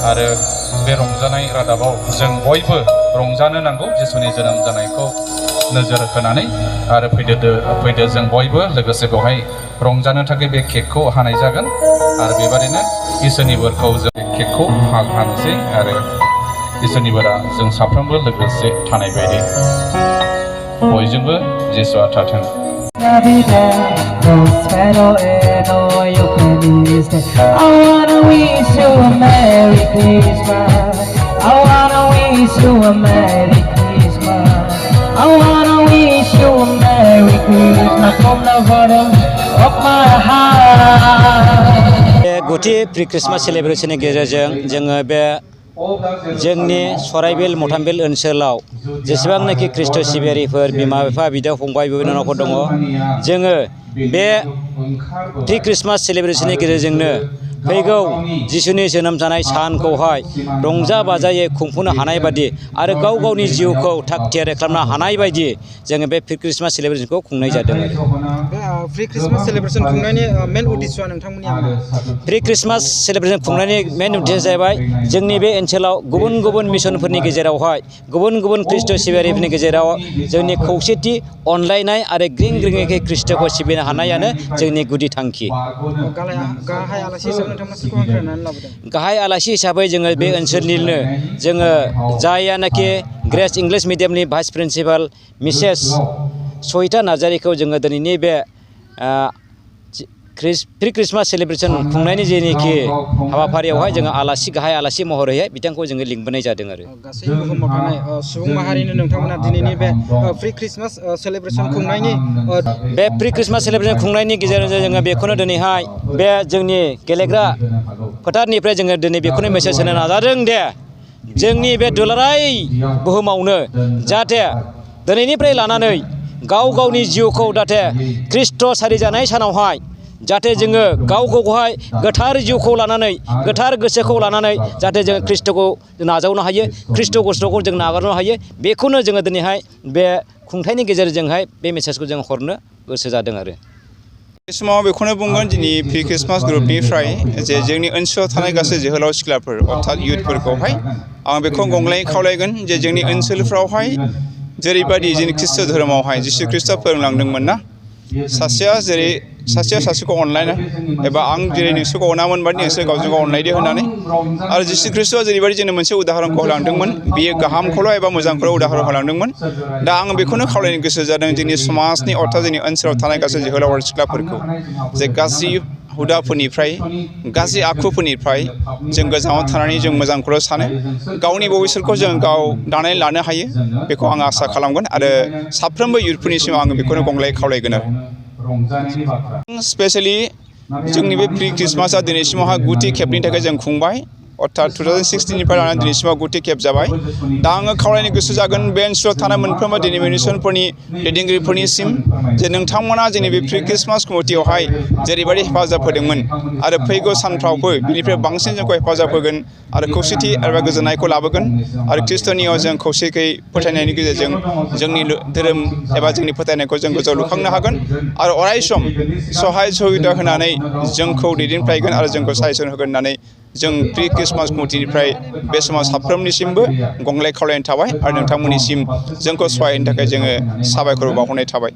आरो बे रंजानाय रादाबाव जों बयबो रंजानो नांगौ जिसुनि जोनोम जानायखौ नोजोर होनानै आरो फैदो जों बयबो लोगोसे बेवहाय रंजानो थाखाय बे केकखौ हानाय जागोन आरो बेबादिनो इसोरनि बोरखौ जों केकखौ हानोसै आरो इसोरनि बोरा जों साफ्रोमबो लोगोसे थानाय बायदि बयजोंबो जिसुआ थाथों। Navidad, prospero en hoy I wanna wish you a Merry Christmas. I wanna wish you a Merry Christmas. I wanna wish you a Merry Christmas from the bottom of my heart. गुथि pre Christmas सेलेब्रेशननि गेजेरजों जोङो बे जोंनि सराइबिल मथामबिल ओनसोलाव जेसेबांनाखि Christ' सिबियारिफोर बिमा बिफा बिदा फंबाय बिनानावफोर दङ जोङो बे प्रि क्रिसमास सेलेब्रेशननि गेजेरजोंनो फैगौ जिसुनि जोनोम जानाय सानखौहाय रंजा बाजायै खुंफुंनो हानाय बायदि आरो गाव गावनि जिउखौ थाग थियारि खालामनो हानाय बायदि जोङो बे प्रि क्रिसमास सेलेब्रेशनखौ खुंनाय जादों आरो प्रि क्रिसमास सेलेब्रेशन खुंनायनि मेन उद्देश्यआ नोंथांमोननि प्रि क्रिसमास सेलेब्रेशन खुंनायनि मेन उद्देश्यआ जाहैबाय जोंनि बे ओनसोलाव गुबुन गुबुन मिशनफोरनि गेजेरावहाय गुबुन गुबुन ख्रिस्ट' सिबियारिफोरनि गेजेराव जोंनि खौसेथि अनलायनाय आरो ग्रिं ग्रिङै ख्रिस्ट'खौ सिबिनो हानायानो जोंनि गुदि थांखि। गाहाय आलासि हिसाबै जोङो बे ओनसोलनिनो जोङो जायानाखि ग्रेस इंलिश मिडियामनि भाइस प्रिन्सिपाल मिसेस सहिता नार्जारिखौ जोङो दिनैनि बे प्रि क्रिसमास सेलेब्रेशन खुंनायनि जेनिखि हाबाफारियावहाय जोङो गाहाय आलासि महरैहाय बिथांखौ जोङो लिंबोनाय जादों आरो गासै बुहुमाव थानाय सुबुं माहारिनो नोंथांमोना दिनैनि बे प्रि क्रिसमास सेलेब्रेशन खुंनायनि बे प्रि क्रिसमास सेलेब्रेशन खुंनायनि गेजेरजों जोङो बेखौनो दिनैहाय बे जोंनि गेलेग्रा फोथारनिफ्राय जोङो दिनै बेखौनो मेसेज होनो नाजादों दे जोंनि बे दुलाराय बुहुमावनो जाहाथे दिनैनिफ्राय लानानै गाव गावनि जिउखौ जाहाथे ख्रिस्ट' सारिजानाय सानावहाय जाहाथे जोङो गाव गावखौहाय गोथार जिउखौ लानानै गोथार गोसोखौ लानानै जाहाथे जोङो ख्रिस्ट'खौ नाजावनो हायो ख्रिस्ट' गस'खौ जों नागारनो हायो बेखौनो जोङो दिनैहाय बे खुंथायनि गेजेरजोंहाय बे मेसेजखौ जों हरनो गोसो जादों आरो बे समाव बेखौनो बुंगोन दिनै प्रि क्रिसमास ग्रुपनिफ्राय जे जोंनि ओनसोलाव थानाय गासै जोहोलाव सिख्लाफोर अर्थात इयुथफोरखौहाय आं बेखौ गंग्लायै खावलायगोन जे जोंनि ओनसोलफ्रावहाय जेरैबायदि जोंनि ख्रिस्ट' धोरोमावहाय जिसु ख्रिस्ट'आ फोरोंलांदोंमोन ना सासेया सासेखौ अनलायनाय एबा आं जेरै नोंसोरखौ अनामोन बादि नोंसोर गावजों गाव अनलायदो होननानै आरो जिसु ख्रिस्ट'आ जेरैबायदि जोंनो मोनसे उदाहरणखौ होलांदोंमोन बेयो गाहामखौल' एबा मोजांखौल' उदाहरण होलांदोंमोन दा आं बेखौनो खावलायनो गोसो जादों जोंनि समाजनि अर्थात जोंनि ओनसोलाव थानाय गासै जोहोलाव आरो सिख्लाफोरखौ जे गाज्रि हुदाफोरनिफ्राय गाज्रि आखुफोरनिफ्राय जों गोजानाव थानानै जों मोजांखौल' सानो गावनि भबिष्यतखौ जों गाव दानानै लानो हायो बेखौ आं आसा खालामगोन आरो साफ्रोमबो इयुथफोरनिसिम आङो बेखौनो गंग्लायै खावलायगोन आरो स्पेशेलि जोंनि बे प्रि क्रिसमासआ दिनैसिमावहाय गुथि खेबनि थाखाय जों खुंबाय अर्थात 2016निफ्राय लानानै दिनैसिमाव गुथि खेब जाबाय दा आङो खावलायनो गोसो जागोन बे ओनसोलाव थानाय मोनफ्रोमबो डिनोमिनेसनफोरनि दैदेनगिरिफोरनिसिम जे नोंथांमोना जोंनि बे प्रि क्रिसमास कमिटियावहाय जेरैबायदि हेफाजाब होदोंमोन आरो फैगौ सानफ्रावबो बिनिफ्राय बांसिन जोंखौ हेफाजाब होगोन आरो खौसेथि एबा गोजोननायखौ लाबोगोन आरो ख्रिस्ट'नियाव जों खौसेयै फोथायनायनि गेजेरजों जोंनि धोरोम एबा जोंनि फोथायनायखौ जों गोजौआव लुखांनो हागोन आरो अरायसम सहाय सहायता होनानै जोंखौ दैदेनफ्लायगोन आरो जोंखौ सायसन होगोन होननानै जों प्रि क्रिसमास कमिटिनिफ्राय बे समाव साफ्रोमनिसिमबो गंग्लाय खावलायनाय थाबाय आरो नोंथांमोननिसिम जोंखौ सहाय होनो थाखाय जोङो साबायखर बावहरनाय थाबाय।